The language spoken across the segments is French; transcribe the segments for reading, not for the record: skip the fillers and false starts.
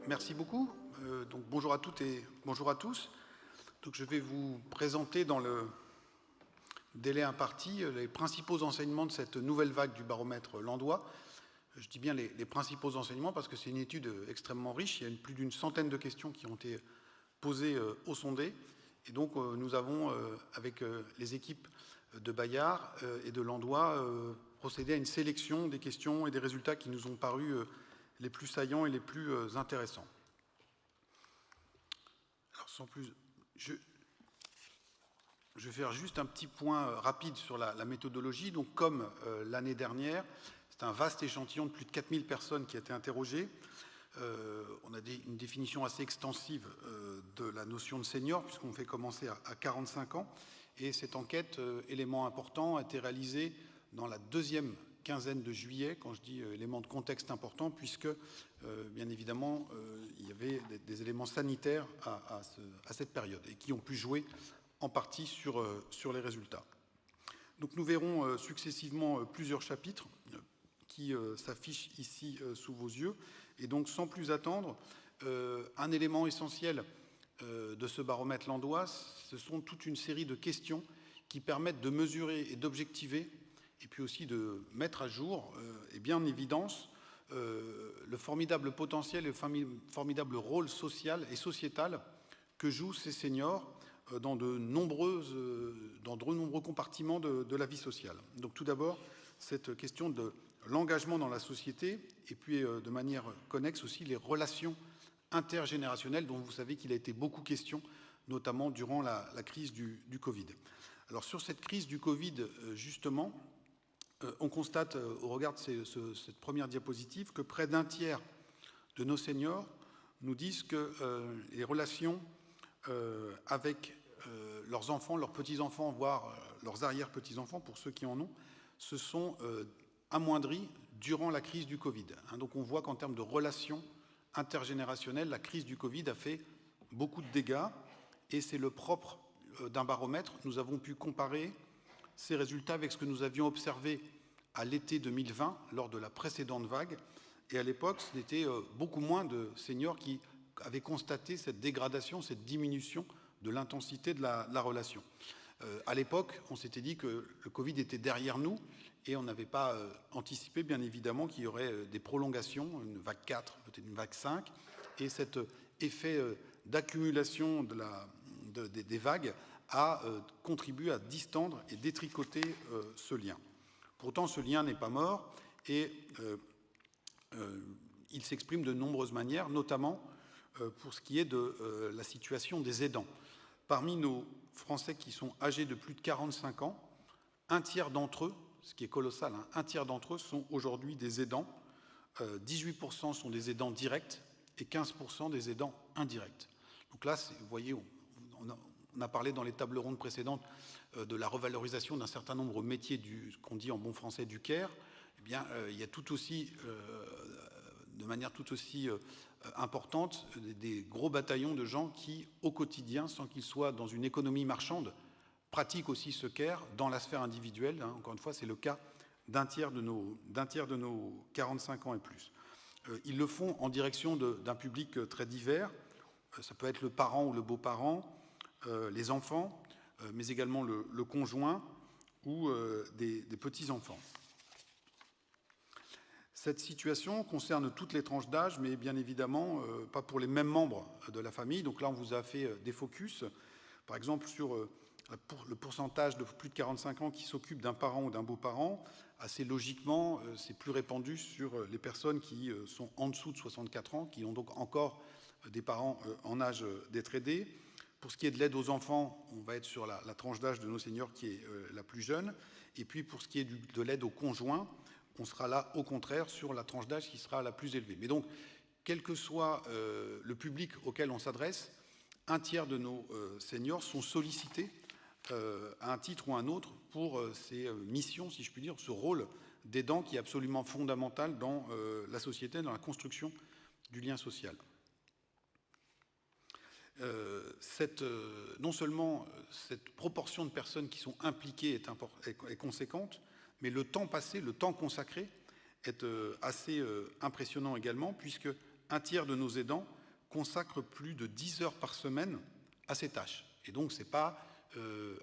Merci beaucoup. Donc, bonjour à toutes et bonjour à tous. Donc, je vais vous présenter dans le délai imparti les principaux enseignements de cette nouvelle vague du baromètre landois. Je dis bien les principaux enseignements parce que c'est une étude extrêmement riche. Il y a plus d'une centaine de questions qui ont été posées aux sondés. Et donc, nous avons, avec les équipes de Bayard et de Landois, procédé à une sélection des questions et des résultats qui nous ont paru les plus saillants et les plus intéressants. Alors, sans plus, je vais faire juste un petit point rapide sur la méthodologie. Donc, comme l'année dernière, c'est un vaste échantillon de plus de 4000 personnes qui a été interrogées. On a une définition assez extensive de la notion de senior, puisqu'on fait commencer à 45 ans. Et cette enquête, élément important, a été réalisée dans la deuxième quinzaine de juillet, quand je dis élément de contexte important, puisque, bien évidemment, il y avait des éléments sanitaires à cette période, et qui ont pu jouer en partie sur les résultats. Donc nous verrons successivement plusieurs chapitres qui s'affichent ici sous vos yeux. Et donc, sans plus attendre, un élément essentiel de ce baromètre landois, ce sont toute une série de questions qui permettent de mesurer et d'objectiver, et puis aussi de mettre à jour et bien en évidence le formidable potentiel et le formidable rôle social et sociétal que jouent ces seniors dans de nombreux compartiments de la vie sociale. Donc tout d'abord, cette question de l'engagement dans la société, et puis de manière connexe aussi les relations intergénérationnelles, dont vous savez qu'il a été beaucoup question, notamment durant la crise du Covid. Alors sur cette crise du Covid, justement, on constate, au regard de cette première diapositive, que près d'un tiers de nos seniors nous disent que les relations avec leurs enfants, leurs petits-enfants, voire leurs arrière-petits-enfants, pour ceux qui en ont, se sont amoindris durant la crise du Covid. Donc on voit qu'en termes de relations intergénérationnelles, la crise du Covid a fait beaucoup de dégâts, et c'est le propre d'un baromètre. Nous avons pu comparer ces résultats avec ce que nous avions observé à l'été 2020, lors de la précédente vague, et à l'époque, c'était beaucoup moins de seniors qui avaient constaté cette dégradation, cette diminution de l'intensité de la relation. À l'époque, on s'était dit que le Covid était derrière nous, et on n'avait pas anticipé, bien évidemment, qu'il y aurait des prolongations, une vague 4, peut-être une vague 5, et cet effet d'accumulation des vagues a contribué à distendre et détricoter ce lien. Pourtant, ce lien n'est pas mort, et il s'exprime de nombreuses manières, notamment pour ce qui est de la situation des aidants. Parmi nos Français qui sont âgés de plus de 45 ans, un tiers d'entre eux, ce qui est colossal, un tiers d'entre eux sont aujourd'hui des aidants, 18% sont des aidants directs et 15% des aidants indirects. Donc là, vous voyez, on a parlé dans les tables rondes précédentes de la revalorisation d'un certain nombre de métiers, ce qu'on dit en bon français du care. Eh bien, il y a tout aussi, de manière tout aussi importante, des gros bataillons de gens qui, au quotidien, sans qu'ils soient dans une économie marchande, pratiquent aussi ce care dans la sphère individuelle. Encore une fois, c'est le cas d'un tiers de nos 45 ans et plus. Ils le font en direction d'un public très divers. Ça peut être le parent ou le beau-parent, les enfants, mais également le conjoint ou des petits-enfants. Cette situation concerne toutes les tranches d'âge, mais bien évidemment pas pour les mêmes membres de la famille. Donc là, on vous a fait des focus, par exemple sur le pourcentage de plus de 45 ans qui s'occupent d'un parent ou d'un beau-parent. Assez logiquement, c'est plus répandu sur les personnes qui sont en dessous de 64 ans, qui ont donc encore des parents en âge d'être aidés. Pour ce qui est de l'aide aux enfants, on va être sur la tranche d'âge de nos seniors qui est la plus jeune. Et puis pour ce qui est de l'aide aux conjoints, on sera là au contraire sur la tranche d'âge qui sera la plus élevée. Mais donc, quel que soit le public auquel on s'adresse, un tiers de nos seniors sont sollicités à un titre ou à un autre pour ces missions, si je puis dire, ce rôle d'aidant qui est absolument fondamental dans la société, dans la construction du lien social. Non seulement cette proportion de personnes qui sont impliquées est conséquente, mais le temps passé, le temps consacré est assez impressionnant également, puisque un tiers de nos aidants consacrent plus de 10 heures par semaine à ces tâches. Et donc, ce n'est pas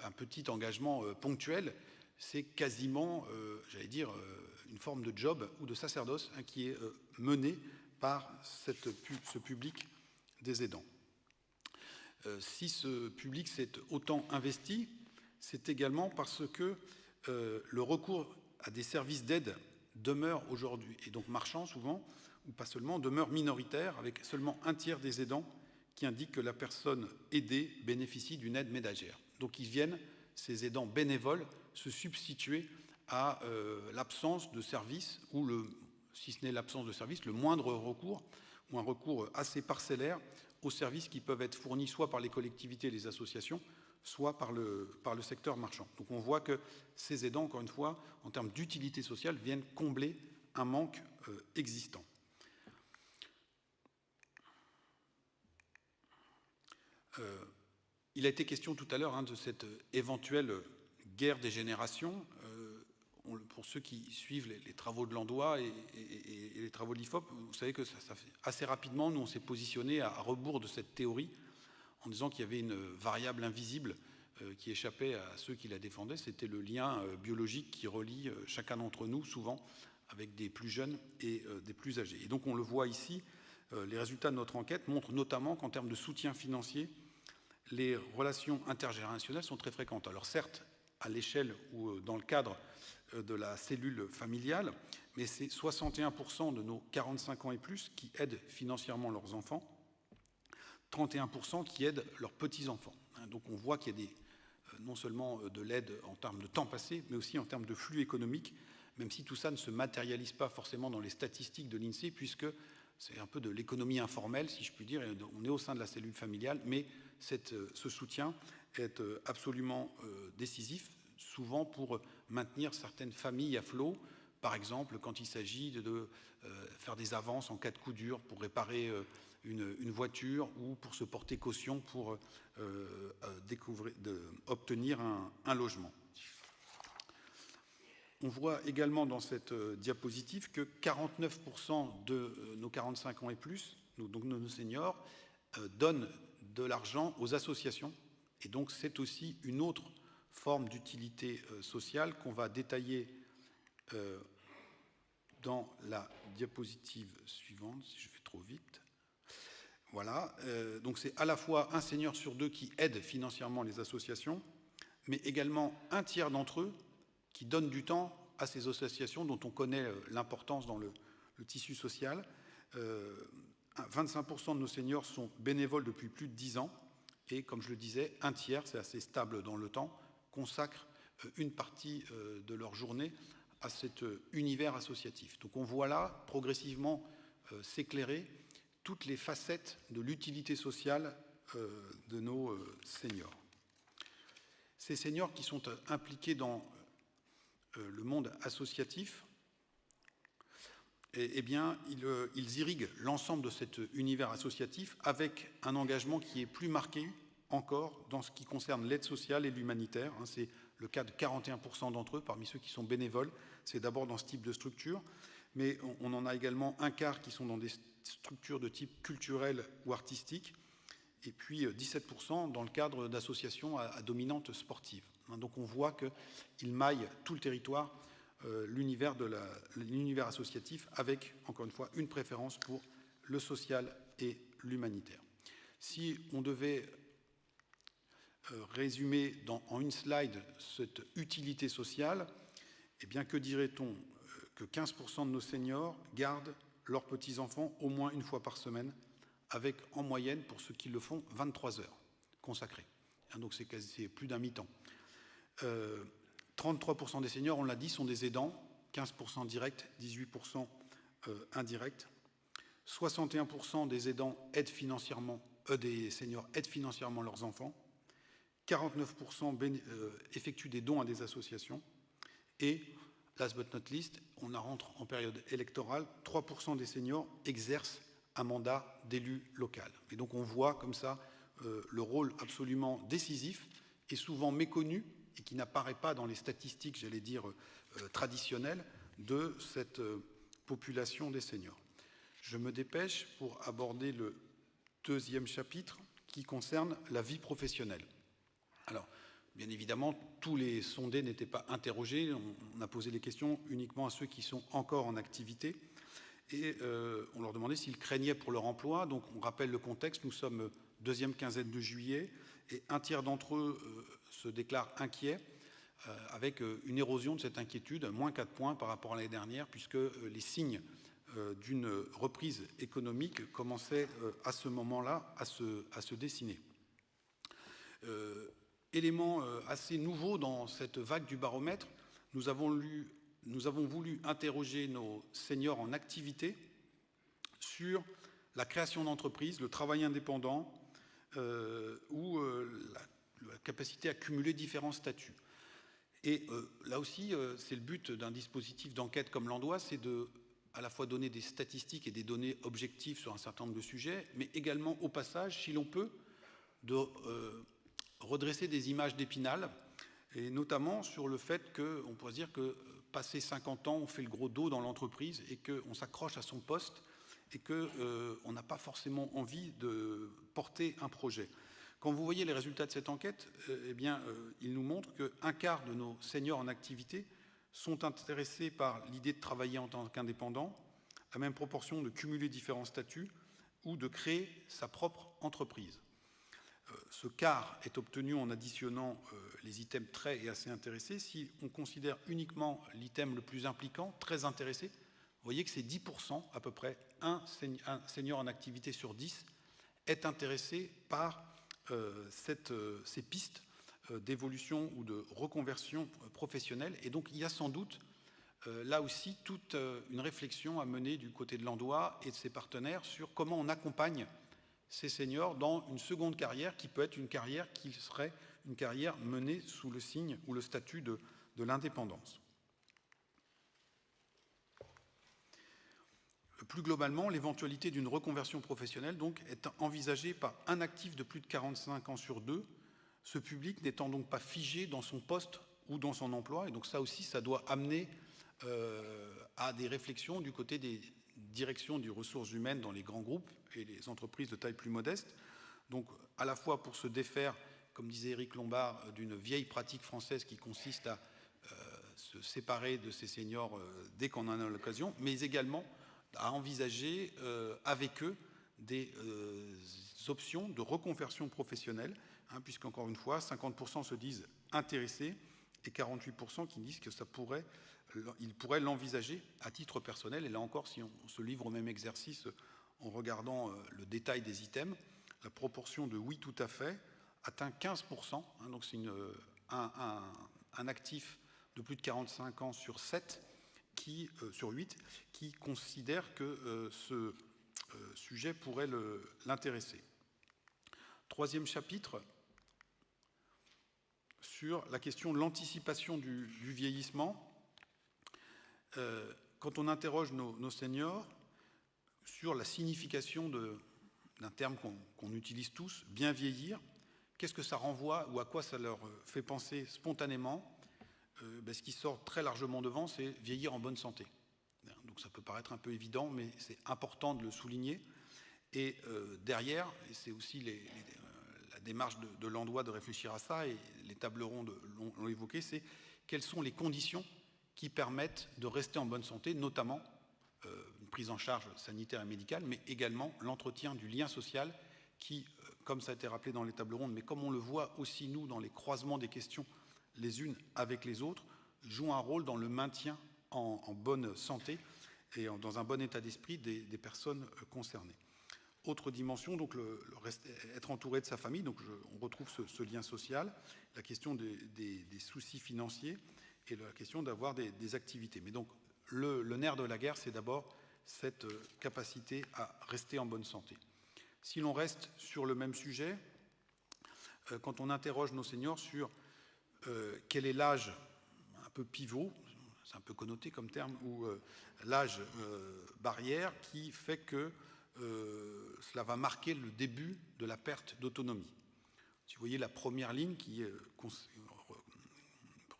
un petit engagement ponctuel, c'est quasiment, une forme de job ou de sacerdoce qui est mené par ce public des aidants. Si ce public s'est autant investi, c'est également parce que le recours à des services d'aide demeure aujourd'hui, et donc marchand souvent, ou pas seulement, demeure minoritaire, avec seulement un tiers des aidants qui indiquent que la personne aidée bénéficie d'une aide ménagère. Donc ils viennent, ces aidants bénévoles, se substituer à l'absence de service, ou si ce n'est l'absence de service, le moindre recours, ou un recours assez parcellaire aux services qui peuvent être fournis soit par les collectivités et les associations, soit par le secteur marchand. Donc on voit que ces aidants, encore une fois, en termes d'utilité sociale, viennent combler un manque existant. Il a été question tout à l'heure de cette éventuelle guerre des générations. Pour ceux qui suivent les travaux de l'Andois et les travaux de l'IFOP, vous savez que ça fait assez rapidement, nous on s'est positionné à rebours de cette théorie en disant qu'il y avait une variable invisible qui échappait à ceux qui la défendaient, c'était le lien biologique qui relie chacun d'entre nous, souvent avec des plus jeunes et des plus âgés. Et donc on le voit ici, les résultats de notre enquête montrent notamment qu'en termes de soutien financier, les relations intergénérationnelles sont très fréquentes. Alors certes, à l'échelle ou dans le cadre de la cellule familiale, mais c'est 61% de nos 45 ans et plus qui aident financièrement leurs enfants, 31% qui aident leurs petits-enfants. Donc on voit qu'il y a non seulement de l'aide en termes de temps passé, mais aussi en termes de flux économiques, même si tout ça ne se matérialise pas forcément dans les statistiques de l'INSEE, puisque c'est un peu de l'économie informelle, si je puis dire, on est au sein de la cellule familiale, mais ce soutien est absolument décisif, souvent pour maintenir certaines familles à flot, par exemple quand il s'agit de faire des avances en cas de coup dur pour réparer une voiture ou pour se porter caution pour obtenir un logement. On voit également dans cette diapositive que 49% de nos 45 ans et plus, donc nos seniors, donnent de l'argent aux associations. Et donc c'est aussi une autre forme d'utilité sociale qu'on va détailler dans la diapositive suivante, si je fais trop vite. Voilà, donc c'est à la fois un senior sur deux qui aide financièrement les associations, mais également un tiers d'entre eux qui donnent du temps à ces associations dont on connaît l'importance dans le tissu social. 25% de nos seniors sont bénévoles depuis plus de 10 ans et, comme je le disais, un tiers, c'est assez stable dans le temps, consacrent une partie de leur journée à cet univers associatif. Donc on voit là progressivement s'éclairer toutes les facettes de l'utilité sociale de nos seniors. Ces seniors qui sont impliqués dans le monde associatif, eh bien, ils irriguent l'ensemble de cet univers associatif avec un engagement qui est plus marqué encore dans ce qui concerne l'aide sociale et l'humanitaire. C'est le cas de 41% d'entre eux, parmi ceux qui sont bénévoles. C'est d'abord dans ce type de structure, mais on en a également un quart qui sont dans des structures de type culturel ou artistique, et puis 17% dans le cadre d'associations à dominante sportive. Donc on voit qu'ils maillent tout le territoire, l'univers associatif, avec, encore une fois, une préférence pour le social et l'humanitaire. Si on devait résumer en une slide cette utilité sociale, eh bien, que dirait-on? Que 15% de nos seniors gardent leurs petits-enfants au moins une fois par semaine, avec en moyenne, pour ceux qui le font, 23 heures consacrées. Donc c'est plus d'un mi-temps. 33% des seniors, on l'a dit, sont des aidants, 15% directs, 18% indirects. 61% des aidants aident financièrement, des seniors aident financièrement leurs enfants. 49% effectuent des dons à des associations. Et, last but not least, on rentre en période électorale, 3% des seniors exercent un mandat d'élu local. Et donc on voit comme ça le rôle absolument décisif et souvent méconnu et qui n'apparaît pas dans les statistiques, traditionnelles de cette population des seniors. Je me dépêche pour aborder le deuxième chapitre qui concerne la vie professionnelle. Alors, bien évidemment, tous les sondés n'étaient pas interrogés. On a posé les questions uniquement à ceux qui sont encore en activité. Et on leur demandait s'ils craignaient pour leur emploi. Donc, on rappelle le contexte. Nous sommes deuxième quinzaine de juillet. Et un tiers d'entre eux se déclarent inquiets, avec une érosion de cette inquiétude, moins 4 points par rapport à l'année dernière, puisque les signes d'une reprise économique commençaient à ce moment-là à se dessiner. Élément assez nouveau dans cette vague du baromètre, nous avons voulu interroger nos seniors en activité sur la création d'entreprises, le travail indépendant ou la capacité à cumuler différents statuts. Et là aussi, c'est le but d'un dispositif d'enquête comme l'Andois, c'est de à la fois donner des statistiques et des données objectives sur un certain nombre de sujets, mais également au passage, si l'on peut, de redresser des images d'Épinal, et notamment sur le fait qu'on pourrait dire que passé 50 ans, on fait le gros dos dans l'entreprise et qu'on s'accroche à son poste et qu'on n'a pas forcément envie de porter un projet. Quand vous voyez les résultats de cette enquête, eh bien, il nous montre qu'un quart de nos seniors en activité sont intéressés par l'idée de travailler en tant qu'indépendant, la même proportion de cumuler différents statuts ou de créer sa propre entreprise. Ce quart est obtenu en additionnant les items très et assez intéressés. Si on considère uniquement l'item le plus impliquant, très intéressé, vous voyez que c'est 10% à peu près, un senior en activité sur 10 est intéressé par ces pistes d'évolution ou de reconversion professionnelle. Et donc il y a sans doute là aussi toute une réflexion à mener du côté de l'Andois et de ses partenaires sur comment on accompagne ces seniors dans une seconde carrière qui peut être une carrière qui serait une carrière menée sous le signe ou le statut de l'indépendance. Plus globalement, l'éventualité d'une reconversion professionnelle donc, est envisagée par un actif de plus de 45 ans sur 2, ce public n'étant donc pas figé dans son poste ou dans son emploi. Et donc ça aussi, ça doit amener à des réflexions du côté des directions des ressources humaines dans les grands groupes et les entreprises de taille plus modeste. Donc à la fois pour se défaire, comme disait Éric Lombard, d'une vieille pratique française qui consiste à se séparer de ces seniors dès qu'on en a l'occasion, mais également à envisager avec eux des options de reconversion professionnelle, hein, puisqu'encore une fois, 50% se disent intéressés et 48% qui disent que ils pourraient l'envisager à titre personnel. Et là encore, si on se livre au même exercice en regardant le détail des items, la proportion de oui tout à fait atteint 15%, hein, donc c'est un actif de plus de 45 ans sur 7, sur 8, qui considère que ce sujet pourrait l'intéresser. Troisième chapitre, sur la question de l'anticipation du vieillissement. Quand on interroge nos seniors sur la signification d'un terme qu'on utilise tous, bien vieillir, qu'est-ce que ça renvoie ou à quoi ça leur fait penser spontanément? Ce qui sort très largement devant, c'est vieillir en bonne santé. Donc ça peut paraître un peu évident, mais c'est important de le souligner. Et derrière, et c'est aussi la démarche de l'Andois de réfléchir à ça, et les tables rondes l'ont évoqué, c'est quelles sont les conditions qui permettent de rester en bonne santé, notamment une prise en charge sanitaire et médicale, mais également l'entretien du lien social qui, comme ça a été rappelé dans les tables rondes, mais comme on le voit aussi nous dans les croisements des questions les unes avec les autres, joue un rôle dans le maintien en bonne santé et dans un bon état d'esprit des personnes concernées. Autre dimension, donc être entouré de sa famille, donc on retrouve ce lien social, la question des soucis financiers et la question d'avoir des activités. Mais donc le nerf de la guerre, c'est d'abord cette capacité à rester en bonne santé. Si l'on reste sur le même sujet, quand on interroge nos seniors sur quel est l'âge un peu pivot, c'est un peu connoté comme terme, ou l'âge barrière qui fait que cela va marquer le début de la perte d'autonomie. Si vous voyez la première ligne qui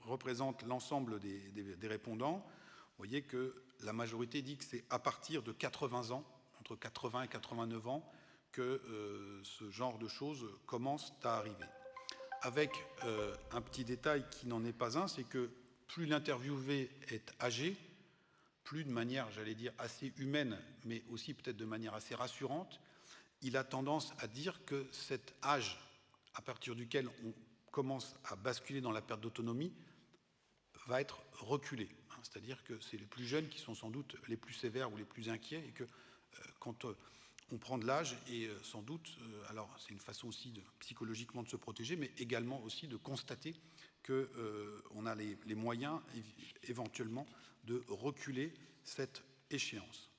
représente l'ensemble des répondants, vous voyez que la majorité dit que c'est à partir de 80 ans entre 80 et 89 ans que ce genre de choses commencent à arriver. Avec un petit détail qui n'en est pas un, c'est que plus l'interviewé est âgé, plus de manière, j'allais dire, assez humaine, mais aussi peut-être de manière assez rassurante, il a tendance à dire que cet âge à partir duquel on commence à basculer dans la perte d'autonomie va être reculé. C'est-à-dire que c'est les plus jeunes qui sont sans doute les plus sévères ou les plus inquiets et que quand on prend de l'âge et sans doute, alors c'est une façon aussi psychologiquement de se protéger, mais également aussi de constater qu'on a les moyens éventuellement de reculer cette échéance.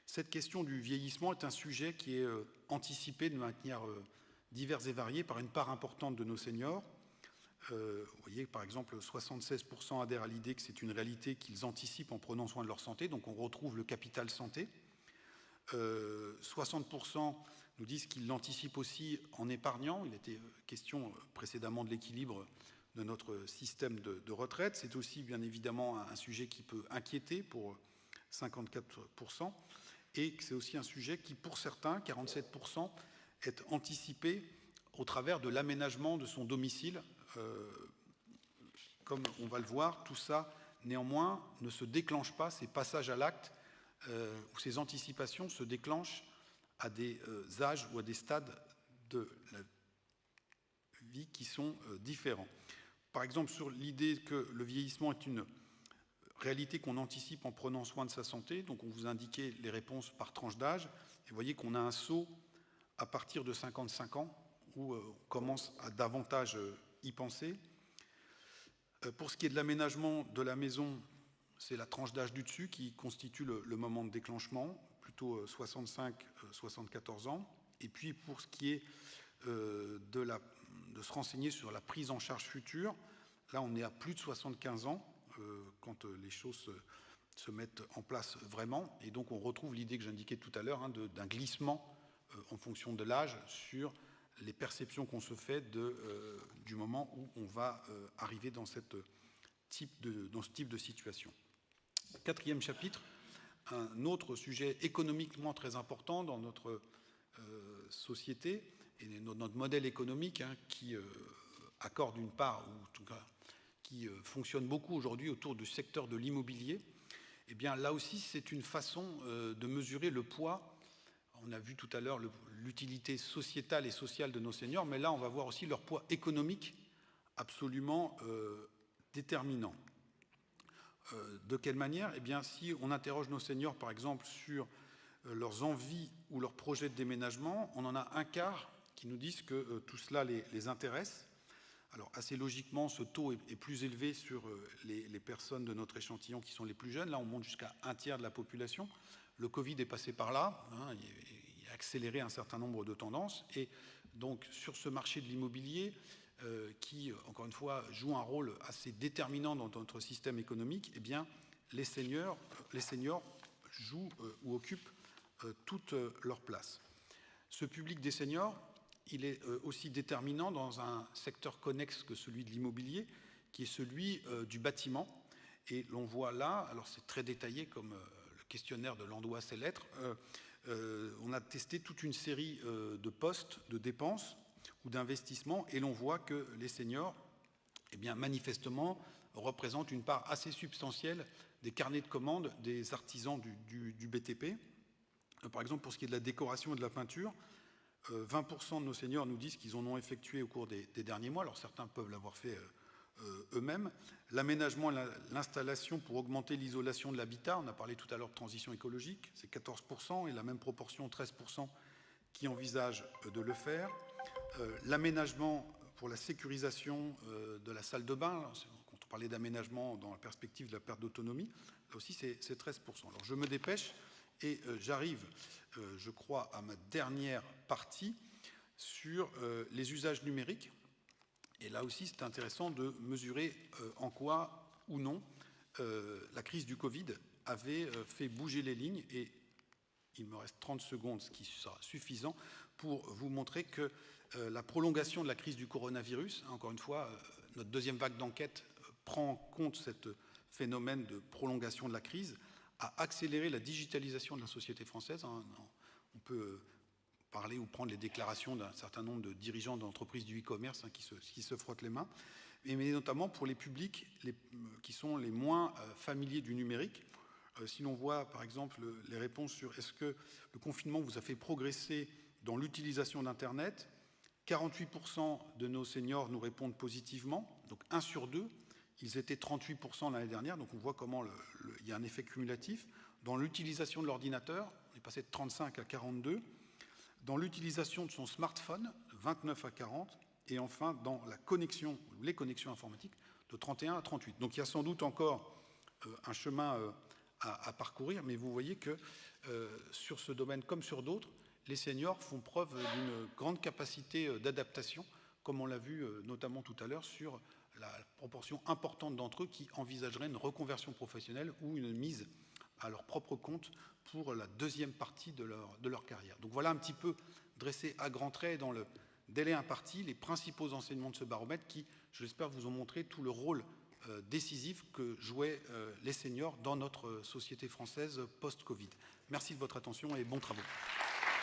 Cette question du vieillissement est un sujet qui est anticipé de manière diverse et variée par une part importante de nos seniors. Vous voyez, par exemple, 76% adhèrent à l'idée que c'est une réalité qu'ils anticipent en prenant soin de leur santé, donc on retrouve le capital santé. 60% nous disent qu'ils l'anticipent aussi en épargnant. Il était question précédemment de l'équilibre de notre système de retraite. C'est aussi bien évidemment un sujet qui peut inquiéter pour 54%, et c'est aussi un sujet qui, pour certains, 47%, est anticipé au travers de l'aménagement de son domicile. Comme on va le voir, tout ça, néanmoins, ne se déclenche pas, ces passages à l'acte, ou ces anticipations se déclenchent à des âges ou à des stades de la vie qui sont différents. Par exemple, sur l'idée que le vieillissement est une réalité qu'on anticipe en prenant soin de sa santé, donc on vous indiquait les réponses par tranche d'âge, et vous voyez qu'on a un saut à partir de 55 ans, où on commence à davantage y penser. Pour ce qui est de l'aménagement de la maison, c'est la tranche d'âge du dessus qui constitue le moment de déclenchement, plutôt 65-74 ans. Et puis pour ce qui est de se renseigner sur la prise en charge future, là on est à plus de 75 ans quand les choses se mettent en place vraiment. Et donc on retrouve l'idée que j'indiquais tout à l'heure d'un glissement en fonction de l'âge sur les perceptions qu'on se fait du moment où on va arriver dans ce type de situation. Quatrième chapitre, un autre sujet économiquement très important dans notre société et notre modèle économique qui accorde une part, ou en tout cas qui fonctionne beaucoup aujourd'hui autour du secteur de l'immobilier. Eh bien là aussi c'est une façon de mesurer le poids. On a vu tout à l'heure l'utilité sociétale et sociale de nos seniors, mais là, on va voir aussi leur poids économique absolument déterminant. De quelle manière? Eh bien, si on interroge nos seniors, par exemple, sur leurs envies ou leurs projets de déménagement, on en a un quart qui nous disent que tout cela les intéresse. Alors, assez logiquement, ce taux est plus élevé sur les personnes de notre échantillon qui sont les plus jeunes. Là, on monte jusqu'à un tiers de la population. Le Covid est passé par là, il a accéléré un certain nombre de tendances, et donc sur ce marché de l'immobilier, qui, encore une fois, joue un rôle assez déterminant dans notre système économique, eh bien, les seniors jouent ou occupent toute leur place. Ce public des seniors, il est aussi déterminant dans un secteur connexe que celui de l'immobilier, qui est celui du bâtiment, et l'on voit là, alors c'est très détaillé comme questionnaire de Landois et lettres, on a testé toute une série de postes de dépenses ou d'investissements, et l'on voit que les seniors, eh bien, manifestement, représentent une part assez substantielle des carnets de commandes des artisans du BTP. Par exemple, pour ce qui est de la décoration et de la peinture, 20% de nos seniors nous disent qu'ils en ont effectué au cours des derniers mois. Alors certains peuvent l'avoir fait eux-mêmes. L'aménagement et l'installation pour augmenter l'isolation de l'habitat, on a parlé tout à l'heure de transition écologique, c'est 14%, et la même proportion, 13%, qui envisagent de le faire. L'aménagement pour la sécurisation de la salle de bain, quand on parlait d'aménagement dans la perspective de la perte d'autonomie, là aussi c'est 13%. Alors je me dépêche et j'arrive, je crois, à ma dernière partie sur les usages numériques. Et là aussi, c'est intéressant de mesurer en quoi ou non la crise du Covid avait fait bouger les lignes. Et il me reste 30 secondes, ce qui sera suffisant pour vous montrer que la prolongation de la crise du coronavirus, encore une fois, notre deuxième vague d'enquête prend en compte ce phénomène de prolongation de la crise, a accéléré la digitalisation de la société française. On peut parler ou prendre les déclarations d'un certain nombre de dirigeants d'entreprises du e-commerce qui se frottent les mains, mais notamment pour les publics qui sont les moins familiers du numérique. Si l'on voit par exemple les réponses sur est-ce que le confinement vous a fait progresser dans l'utilisation d'Internet, 48% de nos seniors nous répondent positivement, donc 1 sur 2. Ils étaient 38% l'année dernière, donc on voit comment il y a un effet cumulatif. Dans l'utilisation de l'ordinateur, on est passé de 35 à 42. Dans l'utilisation de son smartphone, de 29 à 40. Et enfin, dans les connexions informatiques, de 31 à 38. Donc il y a sans doute encore un chemin à parcourir, mais vous voyez que sur ce domaine comme sur d'autres, les seniors font preuve d'une grande capacité d'adaptation, comme on l'a vu notamment tout à l'heure sur la proportion importante d'entre eux qui envisageraient une reconversion professionnelle ou une mise à leur propre compte pour la deuxième partie de leur carrière. Donc voilà un petit peu dressé à grands traits dans le délai imparti les principaux enseignements de ce baromètre qui, je l'espère, vous ont montré tout le rôle décisif que jouaient les seniors dans notre société française post-Covid. Merci de votre attention et bons travaux.